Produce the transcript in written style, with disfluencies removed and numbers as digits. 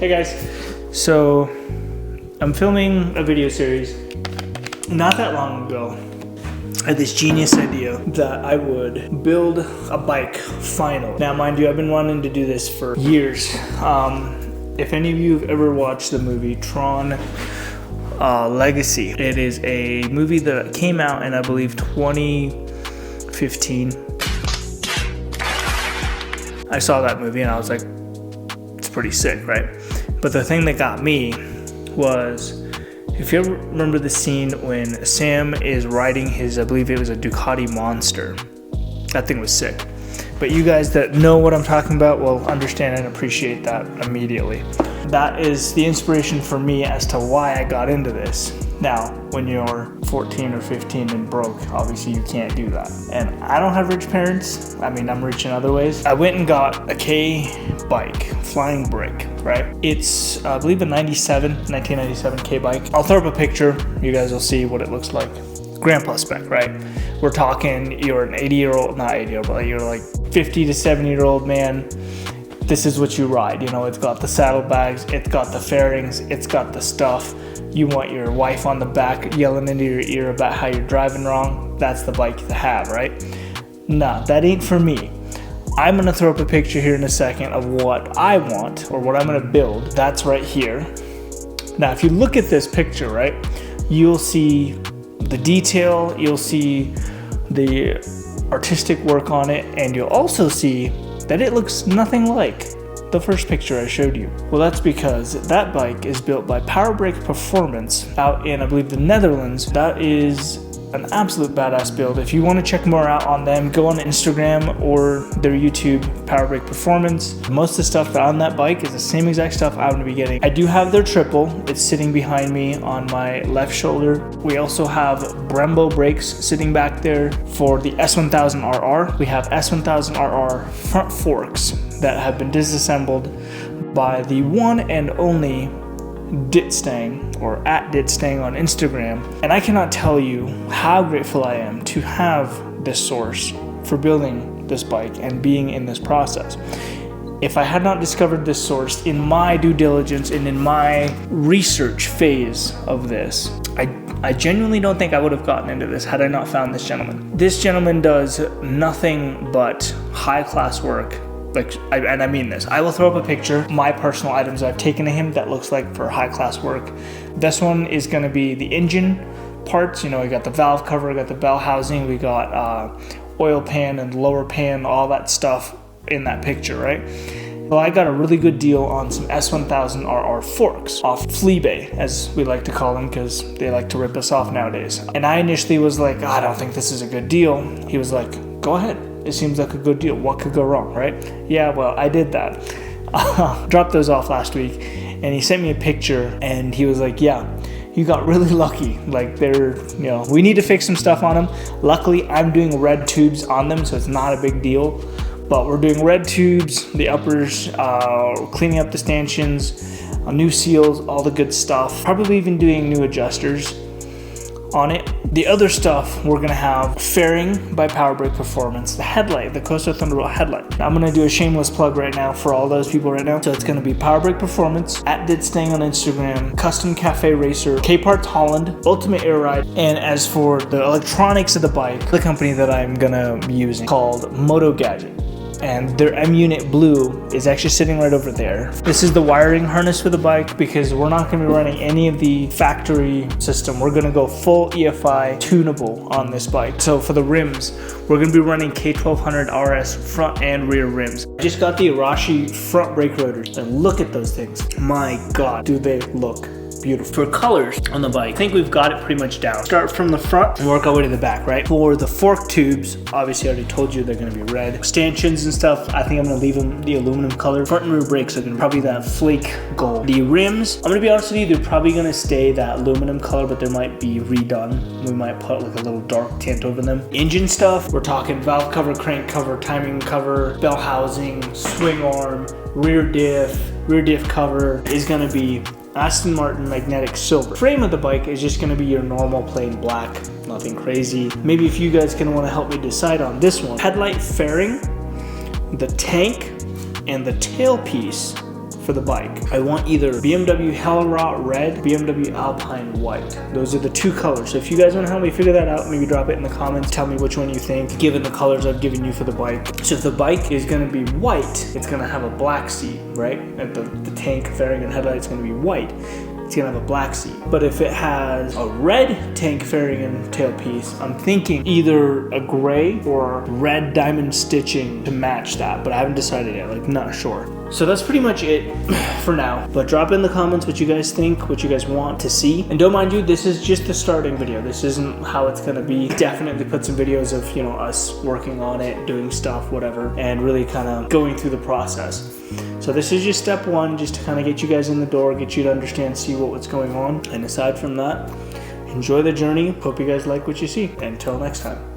Hey guys, so I'm filming a video series. Not that long ago, I had this genius idea that I would build a bike final. Now mind you, I've been wanting to do this for years. If any of you have ever watched the movie Tron Legacy, it is a movie that came out in I believe 2015. I saw that movie and I was like, it's pretty sick, right? But the thing that got me was, if you ever remember the scene when Sam is riding his, I believe it was a Ducati Monster. That thing was sick. But you guys that know what I'm talking about will understand and appreciate that immediately. That is the inspiration for me as to why I got into this. Now, when you're 14 or 15 and broke, obviously you can't do that. And I don't have rich parents. I mean, I'm rich in other ways. I went and got a K bike, flying brick, right? It's, I believe, a 1997 K bike. I'll throw up a picture. You guys will see what it looks like. Grandpa spec, right? We're talking, you're an 80-year-old, not 80-year-old, but you're like 50 to 70-year-old man. This is what you ride. You know, it's got the saddlebags, it's got the fairings, it's got the stuff. You want your wife on the back yelling into your ear about how you're driving wrong. That's the bike to have, right? Nah, that ain't for me. I'm gonna throw up a picture here in a second of what I want or what I'm gonna build. That's right here. Now, if you look at this picture, right, you'll see the detail, you'll see the artistic work on it, and you'll also see that it looks nothing like the first picture I showed you. Well, that's because that bike is built by Power Brake Performance out in, I believe, the Netherlands. That is an absolute badass build. If you want to check more out on them, go on Instagram or their YouTube, Power Brake Performance. Most of the stuff that on that bike is the same exact stuff I'm gonna be getting. I do have their triple. It's sitting behind me on my left shoulder. We also have Brembo brakes sitting back there for the S1000RR. We have S1000RR front forks that have been disassembled by the one and only DISLAIMER, or at DISLAIMER on Instagram. And I cannot tell you how grateful I am to have this source for building this bike and being in this process. If I had not discovered this source in my due diligence and in my research phase of this, I genuinely don't think I would have gotten into this had I not found this gentleman. This gentleman does nothing but high-class work. And I mean this. I will throw up a picture, my personal items I've taken to him that looks like for high-class work. This one is gonna be the engine parts. You know, we got the valve cover, we got the bell housing, we got oil pan and lower pan, all that stuff in that picture, right? Well, I got a really good deal on some S1000RR forks off Fleabay, as we like to call them, because they like to rip us off nowadays. And I initially was like, I don't think this is a good deal. He was like, go ahead. It seems like a good deal. What could go wrong, right? Yeah, well, I did that. Dropped those off last week, and he sent me a picture, and he was like, yeah, you got really lucky. Like, they're, you know, we need to fix some stuff on them. Luckily, I'm doing red tubes on them, so it's not a big deal. But we're doing red tubes, the uppers, cleaning up the stanchions, new seals, all the good stuff. Probably even doing new adjusters on it. The other stuff, we're gonna have fairing by Power Brake Performance, the headlight, the Coaster Thunderbolt headlight. I'm gonna do a shameless plug right now for all those people right now. So it's gonna be Power Brake Performance, at DISLAIMER on Instagram, Custom Cafe Racer, K-Parts Holland, Ultimate Air Ride, and as for the electronics of the bike, the company that I'm gonna be using called Moto Gadget. And their M-Unit Blue is actually sitting right over there. This is the wiring harness for the bike because we're not gonna be running any of the factory system. We're gonna go full EFI tunable on this bike. So for the rims, we're gonna be running K1100 RS front and rear rims. I just got the Arashi front brake rotors and look at those things. My God, do they look beautiful. For colors on the bike, I think we've got it pretty much down. Start from the front and work our way to the back, right? For the fork tubes, obviously I already told you they're gonna be red. Stanchions and stuff, I think I'm gonna leave them the aluminum color. Front and rear brakes are gonna probably that flake gold. The rims, I'm gonna be honest with you, they're probably gonna stay that aluminum color, but they might be redone. We might put like a little dark tint over them. Engine stuff, we're talking valve cover, crank cover, timing cover, bell housing, swing arm, rear diff cover is gonna be Aston Martin magnetic silver. Frame of the bike is just gonna be your normal plain black, nothing crazy. Maybe if you guys can wanna help me decide on this one. Headlight fairing, the tank, and the tailpiece for the bike. I want either BMW Hellrot Red, BMW Alpine White. Those are the two colors. So if you guys want to help me figure that out, maybe drop it in the comments. Tell me which one you think, given the colors I've given you for the bike. So if the bike is going to be white, it's going to have a black seat, right? And the tank, fairing, and headlights going to be white. It's gonna have a black seat. But if it has a red tank fairing and tailpiece, I'm thinking either a gray or red diamond stitching to match that, but I haven't decided yet, like not sure. So that's pretty much it for now. But drop in the comments what you guys think, what you guys want to see. And don't mind you, this is just the starting video. This isn't how it's gonna be. Definitely put some videos of, you know, us working on it, doing stuff, whatever, and really kind of going through the process. So this is just step one, just to kind of get you guys in the door, get you to understand, see what's going on. And aside from that, enjoy the journey. Hope you guys like what you see. Until next time.